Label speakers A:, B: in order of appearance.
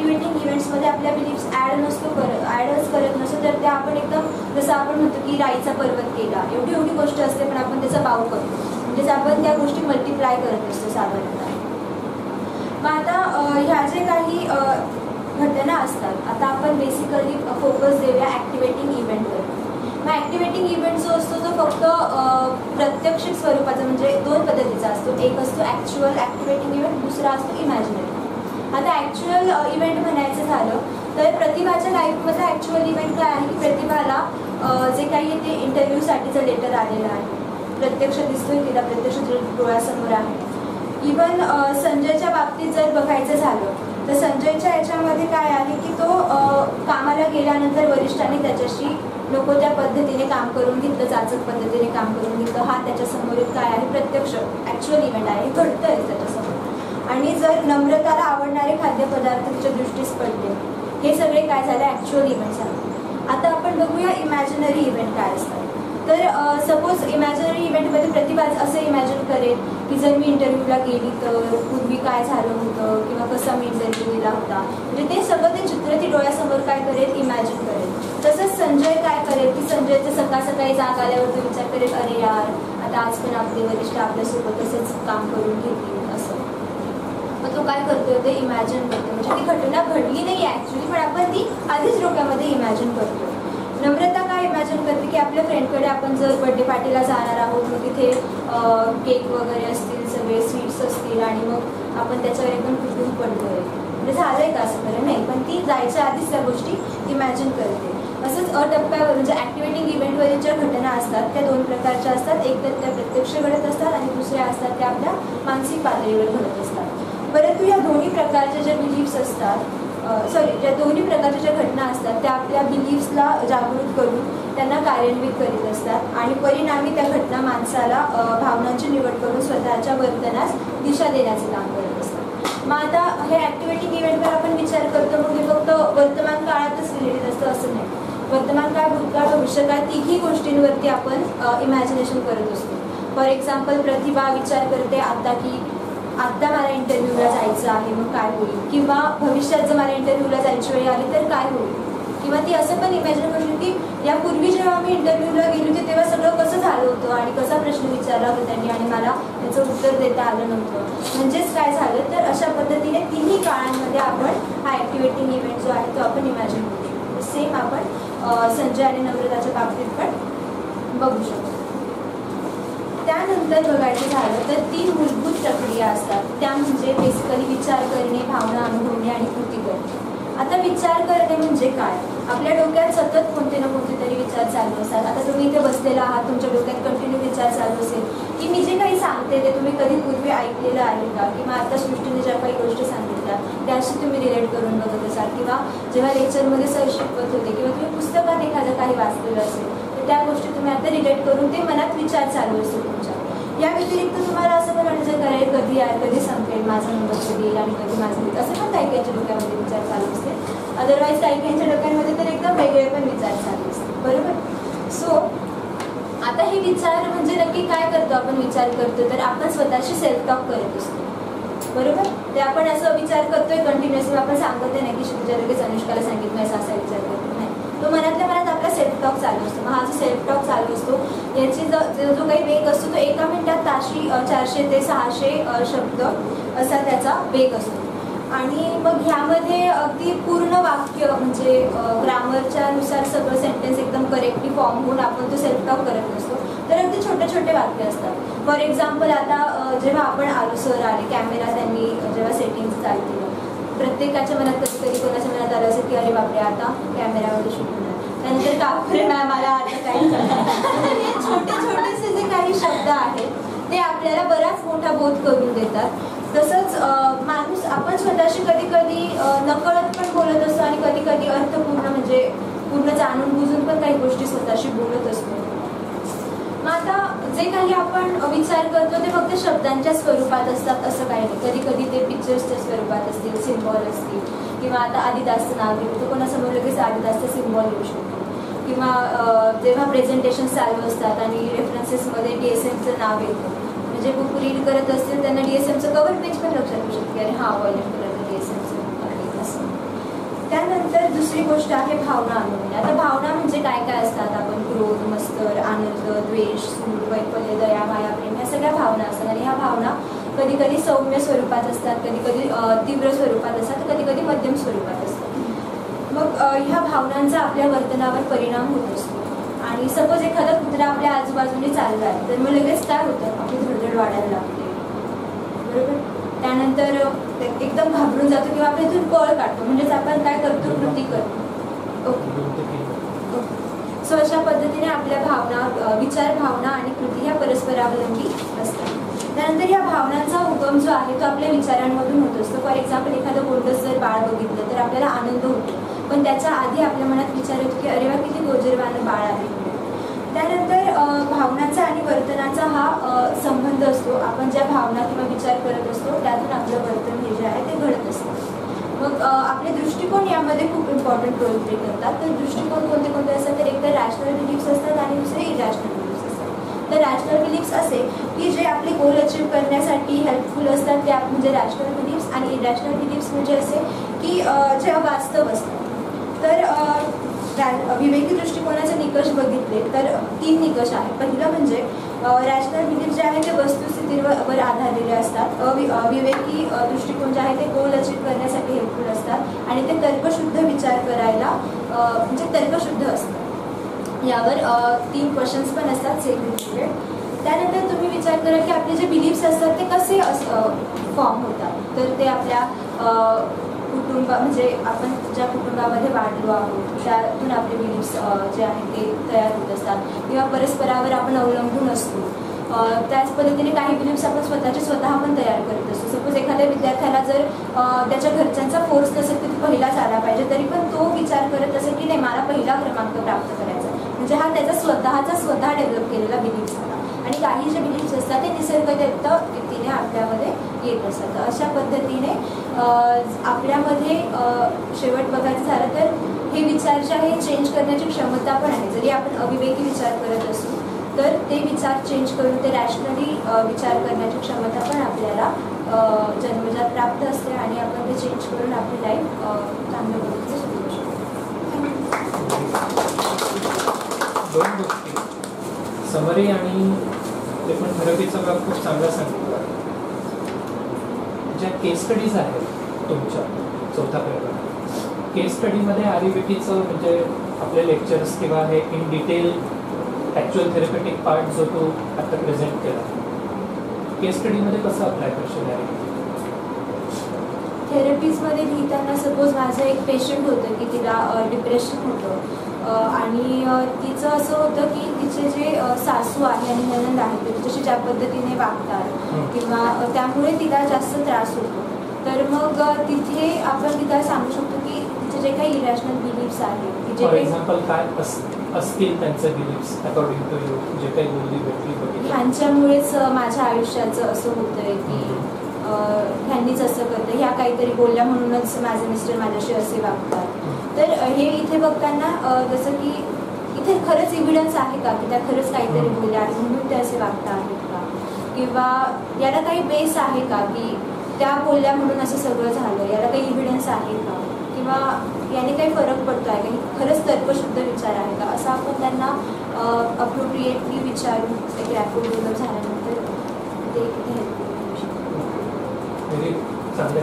A: ॲक्टिवेटिंग इव्हेंट्समध्ये आपल्या बिलीफ्स ॲडच करत नसतो, तर त्या आपण एकदम जसं आपण म्हणतो की राईचा पर्वत केला, एवढी गोष्ट असते पण आपण त्याचा भाव करतो, म्हणजेच आपण त्या गोष्टी मल्टिप्लाय करत असतो साधारणतः. मग आता ह्या जे काही घटना असतात, आता आपण बेसिकली फोकस देऊया ॲक्टिवेटिंग इव्हेंटवर. मग ॲक्टिवेटिंग इव्हेंट जो असतो तो फक्त प्रत्यक्षिक स्वरूपाचा म्हणजे दोन पद्धतीचा असतो. एक असतो ॲक्च्युअल ॲक्टिवेटिंग इव्हेंट, दुसरा असतो इमॅजिनरी. आता ॲक्च्युअल इव्हेंट म्हणायचं झालं तर प्रतिभाच्या लाईफमध्ये ॲक्च्युअल इव्हेंट काय आहे की प्रतिभाला जे काही ते इंटरव्ह्यूसाठीचं लेटर आलेलं आहे, प्रत्यक्ष दिसतोय तिला, प्रत्यक्ष डोळ्यासमोर आहे. इवन संजयच्या बाबतीत जर बघायचं झालं तर संजयच्या याच्यामध्ये काय आहे की तो कामाला गेल्यानंतर वरिष्ठांनी त्याच्याशी नको त्या पद्धतीने काम करून घेतलं, जाचक पद्धतीने काम करून घेतलं. हा त्याच्यासमोर काय आहे, प्रत्यक्ष ॲक्च्युअल इव्हेंट आहे, घडतंय त्याच्यासमोर. आणि जर नम्रताला आवडणारे खाद्यपदार्थ तिच्या दृष्टीस पडले, हे सगळे काय झाले, ॲक्च्युअल इव्हेंट झाले. आता आपण बघूया इमॅजिनरी इव्हेंट काय असतात. तर सपोज इमॅजिनरी इव्हेंटमध्ये प्रतिभा असं इमॅजिन करेल की जर मी इंटरव्ह्यूला गेली तर पूर्वी काय झालं होतं किंवा कसा मी इंटरव्ह्यू दिला होता, म्हणजे ते सगळं ते चित्र ती डोळ्यासमोर काय करेल, इमॅजिन करेल. तसंच संजय काय करेल की संजयचं सकाळी जाग आल्यावर तो विचार करेल, अरे यार आता आज पण आपले वरिष्ठ आपल्यासोबत तसंच काम करून घेतील असं. मग तो काय करतोय, ते इमॅजिन करतो. म्हणजे ती घटना घडली नाही ॲक्च्युली, पण आपण ती आधीच डोक्यामध्ये इमॅजिन करतो. नम्रता काय इमॅजिन करते की आपल्या फ्रेंडकडे आपण जर बर्थडे पार्टीला जाणार आहोत, मग तिथे केक वगैरे असतील, सगळे स्वीट्स असतील आणि मग आपण त्याच्यावर एकदम तुटून पडतोय, म्हणजे झालंय का असं खरं नाही, पण ती जायच्या आधीच त्या गोष्टी इमॅजिन करते. असंच टप्प्यावर म्हणजे ॲक्टिवेटिंग इव्हेंटवरील ज्या घटना असतात त्या दोन प्रकारच्या असतात. एक तर त्या प्रत्यक्ष घडत असतात आणि दुसऱ्या असतात त्या आपल्या मानसिक पातळीवर घडत असतात. परंतु या दोन्ही प्रकारच्या ज्या बिलीफ्स असतात, ज्या दोन्ही प्रकारच्या ज्या घटना असतात त्या आपल्या बिलीफ्सला जागृत करून त्यांना कार्यान्वित करीत असतात आणि परिणामी त्या घटना माणसाला भावनांची निवड करून स्वतःच्या वर्तनास दिशा देण्याचे काम करत असतात. मग आता हे ॲक्टिवेटिंग इव्हेंटवर आपण विचार करतो, मग हे फक्त वर्तमान काळातच रिलेटेड असतं असं नाही. वर्तमान काळ, भूतकाळ, भविष्यकाळ तिन्ही गोष्टींवरती आपण इमॅजिनेशन करत असतो. फॉर एक्झाम्पल प्रतिभा विचार करते आता की आत्ता मला इंटरव्ह्यूला जायचं आहे, मग काय होईल, किंवा भविष्यात जर मला इंटरव्ह्यूला जायची वेळ आली तर काय होईल, किंवा ती असं पण इमॅजिन करू शकते की यापूर्वी जेव्हा मी इंटरव्ह्यूला गेली होती तेव्हा सगळं कसं झालं होतं आणि कसा प्रश्न विचारला होता त्यांनी आणि मला त्याचं उत्तर देता आलं नव्हतं, म्हणजेच काय झालं. तर अशा पद्धतीने तिन्ही काळांमध्ये आपण हा ॲक्टिवेटिंग इव्हेंट जो आहे तो आपण इमॅजिन करू शकतो. सेम आपण संजय आणि नम्रताच्या बाबतीत पण बघू शकतो. त्यानंतर बघायचं झालं तर 3 मूलभूत प्रक्रिया असतात, त्या म्हणजे बेसिकली विचार करणे, भावना अनुभवणे आणि कृती करणे. आता विचार करणे म्हणजे काय, आपल्या डोक्यात सतत कोणते ना कोणते तरी विचार चालू असतात. आता तुम्ही इथे बसलेला आहात, तुमच्या डोक्यात कंटिन्यू विचार चालू असेल की मी जे काही सांगते ते तुम्ही कधी पूर्वी ऐकलेलं आहे का, किंवा आता सृष्टीने ज्या काही गोष्टी सांगितल्या त्याशी तुम्ही रिलेट करून बघत असाल, किंवा जेव्हा लेक्चरमध्ये सर शिकवत होते किंवा तुम्ही पुस्तकात एखादं काही वाचलेलं असेल तर त्या गोष्टी तुम्ही आता रिलेट करून ते मनात विचार चालू असतो तुमच्या. या व्यतिरिक्त तुम्हाला असं पण वाटायचं करायला कधी संपेल, माझा नंबर कधी येईल आणि कधी माझं होईल, असं पण काही काहींच्या डोक्यामध्ये विचार चालू असते. अदरवाईज काही काहींच्या डोक्यांमध्ये तर एकदम वेगळे पण विचार चालू असते, बरोबर. सो आता हे विचार म्हणजे नक्की काय करतो, आपण विचार करतो तर आपण स्वतःशी सेल्फ टॉक करत असतो, बरोबर. ते आपण असं विचार करतोय कंटिन्युअसली, आपण सांगत नाही की तुझ्या लगेच अनुष्काला सांगितलं असा विचार करतो, नाही. तो मनातल्या मनात आपला सेल्फ टॉक चालू असतो. मग हा जो सेल्फ टॉक चालू असतो याची जो काही वेग असतो तो एका मिनिटात ताशी 400 ते 600 शब्द असा त्याचा वेग असतो. आणि मग ह्यामध्ये अगदी पूर्ण वाक्य म्हणजे ग्रामरच्या नुसार सगळं सेंटेन्स एकदम करेक्टली फॉर्म होऊन आपण तो सेल्फ टॉक करत नसतो, तर अगदी छोटे छोटे वाक्य असतात. फॉर एक्झाम्पल आता जेव्हा आपण आलो, सर आले, कॅमेरा त्यांनी जेव्हा सेटिंग्स चालू केलं, प्रत्येकाच्या मनात कधी कोणाच्या मनात आलं असेल की अरे बापरे आता कॅमेरामध्ये शूट होणार, त्यानंतर कापरे मला आता काही छोटे छोटेसे जे काही शब्द आहेत ते आपल्याला बराच मोठा बोध करून देतात. तसंच माणूस आपण स्वतःशी कधी कधी नकळत पण बोलत असतो आणि कधी कधी अर्थपूर्ण म्हणजे पूर्ण जाणून बुजून पण काही गोष्टी स्वतःशी बोलत असतो. मग आता जे काही आपण विचार करतो ते फक्त शब्दांच्या स्वरूपात असतात असं काही नाही. कधी कधी ते पिक्चर्सच्या स्वरूपात असतील, सिम्बॉल असतील, किंवा आता आदिदासचं नाव घेऊ तर कोणासमोर लगेच आदिदासचं सिम्बॉल येऊ शकतो, किंवा जेव्हा प्रेझेंटेशन चालू असतात आणि रेफरन्सेसमध्ये DSMचं नाव येतं, म्हणजे बुक रीड करत असतील त्यांना DSMचं कव्हर पेज पण लक्षात येऊ शकते, अरे हा व्हॉल्यूम कलरचं DSMचं बुक आहे असं. त्यानंतर दुसरी गोष्ट आहे भावना अनुभवणे. आता भावना म्हणजे काय काय असतात, आपण क्रोध, मत्सर, आनंद, द्वेष, सूड, वैफल्य, दया, माया, प्रेम या सगळ्या भावना असतात. आणि ह्या भावना कधी कधी सौम्य स्वरूपात असतात, कधी कधी तीव्र स्वरूपात असतात, कधी कधी मध्यम स्वरूपात असतात. मग ह्या भावनांचा आपल्या वर्तनावर परिणाम होत असतो. आणि सपोज एखादा कुत्रा आपल्या आजूबाजूने चालला आहे तर मग लगेच काय होतं, आपली धडधड वाढायला लागते, बरोबर. त्यानंतर एकदम घाबरून जातो किंवा आपण इथून पळ काढतो, म्हणजेच आपण काय करतो, कृती करतो. ओके. सो अशा पद्धतीने आपल्या भावना, विचार, भावना आणि कृती ह्या परस्परावलंबी असतात. त्यानंतर ह्या भावनांचा उगम जो आहे तो आपल्या विचारांमधून होत असतो. फॉर एक्झाम्पल एखादं गोंडस जर बाळ बघितलं तर आपल्याला आनंद होतो, पण त्याच्या आधी आपल्या मनात विचार येतो की अरे वा किती गोजरवानं बाळ आहे. त्यानंतर भावनांचा आणि वर्तनाचा हा संबंध असतो. आपण ज्या भावना किंवा विचार करत असतो त्यातून आपलं वर्तन हे जे आहे ते घडत असतं. मग आपले दृष्टिकोन यामध्ये खूप इम्पॉर्टंट रोल प्ले करतात. तर दृष्टिकोन कोणते कोणते असतात, तर एक तर रॅशनल बिलीफ्स असतात आणि दुसरे इरॅशनल बिलीफ्स असतात. तर रॅशनल बिलीफ्स असे की जे आपले गोल अचीव करण्यासाठी हेल्पफुल असतात, ते म्हणजे रॅशनल बिलीफ्स. आणि इरॅशनल बिलीफ्स म्हणजे असे की जे अवास्तव असतात. तर विवेकी दृष्टिकोनाचे निकष बघितले तर 3 निकष आहेत. पहिलं म्हणजे रॅशनल बिलीफ जे आहे ते वस्तुस्थितीवर आधारलेले असतात. विवेकी दृष्टिकोन जे आहे ते गोल अचीव करण्यासाठी हेल्पफुल असतात आणि ते तर्कशुद्ध विचार करायला म्हणजे तर्कशुद्ध असतात. यावर 3 क्वेश्चन्स पण असतात सेम रिलेटेड. त्यानंतर तुम्ही विचार करा की आपले जे बिलीफ्स असतात ते कसे फॉर्म होतात. तर ते आपल्या कुटुंब म्हणजे आपण ज्या कुटुंबामध्ये वाढलो आहोत त्यातून आपले बिलीफ्स जे आहेत ते तयार होत असतात किंवा परस्परावर आपण अवलंबून असतो. त्याच पद्धतीने काही बिलीफ्स आपण स्वतः पण तयार करत असतो. सपोज एखाद्या विद्यार्थ्याला जर त्याच्या घरच्यांचा फोर्स नसेल की तो पहिलाच आला पाहिजे, तरी पण तो विचार करत असेल की नाही मला पहिला क्रमांक प्राप्त करायचा, म्हणजे हा त्याचा स्वतः डेव्हलप केलेला बिलीफ्स झाला. आणि काही जे बिलीफ्स असतात ते निसर्गदत्त व्यक्तीने आपल्यामध्ये येत असतात. तर अशा पद्धतीने आपल्यामध्ये शेवट बघायचं झालं तर हे विचार जे आहे चेंज करण्याची क्षमता पण आहे. जरी आपण अविवेकी विचार करत असू तर ते विचार चेंज करून ते रॅशनली विचार करण्याची क्षमता पण आपल्याला जन्मजात प्राप्त असते आणि आपण ते चेंज करून आपली लाईफ चांगल्या पद्धतीने सुरू शकतो.
B: 2 गोष्टी, समरी आणि ते पण थेरपीचा भाग खूप चांगला सांगितला. ज्या केस स्टडीज आहेत तुमच्या 4थ्या पेपरात, केस स्टडीमध्ये आयुर्वेदिकचं म्हणजे आपले लेक्चर्स किंवा हे इन डिटेल ॲक्च्युअल थेरपेटिक पार्ट जो तो आता प्रेझेंट केला, केस स्टडीमध्ये कसं अप्लाय करशील आहे?
A: थेरपीजमध्ये लिहिताना सपोज माझं एक पेशंट होतं की तिला डिप्रेशन होतं आणि तिचं असं होतं की तिचे जे सासू आहे आणि नणंद आहे ते तिच्याशी ज्या पद्धतीने वागतात किंवा त्यामुळे तिला जास्त त्रास होतो. तर मग तिथे आपण तिला सांगू शकतो की तिचे जे काही इरॅशनल बिलीफ्स आहेत की
B: फॉर एक्झाम्पल काय असतील त्यांचे बिलीफ्स अकॉर्डिंग टू यू, जे काही बोलली भेटली
A: ह्यांच्यामुळेच माझ्या आयुष्याचं असं होतंय की ह्यांनीच असं करतं, ह्या काहीतरी बोलल्या म्हणूनच माझे मिस्टर माझ्याशी असे वागतात. तर हे इथे बघताना जसं की इथे खरंच इव्हिडन्स आहे का की त्या खरंच काहीतरी बोलल्या आणि म्हणून ते असे वागता आहेत का, किंवा याला काही बेस आहे का की त्या बोलल्या म्हणून असं सगळं झालं, याला काही इव्हिडन्स आहे का, किंवा याने काही फरक पडतो आहे का, खरंच तर्कशुद्ध विचार आहे का, असं आपण त्यांना अप्रोप्रिएटली विचारून एक रॅपोर्ट डेव्हलप झाल्यानंतर ते हेल्प करू शकतो.
B: चांगले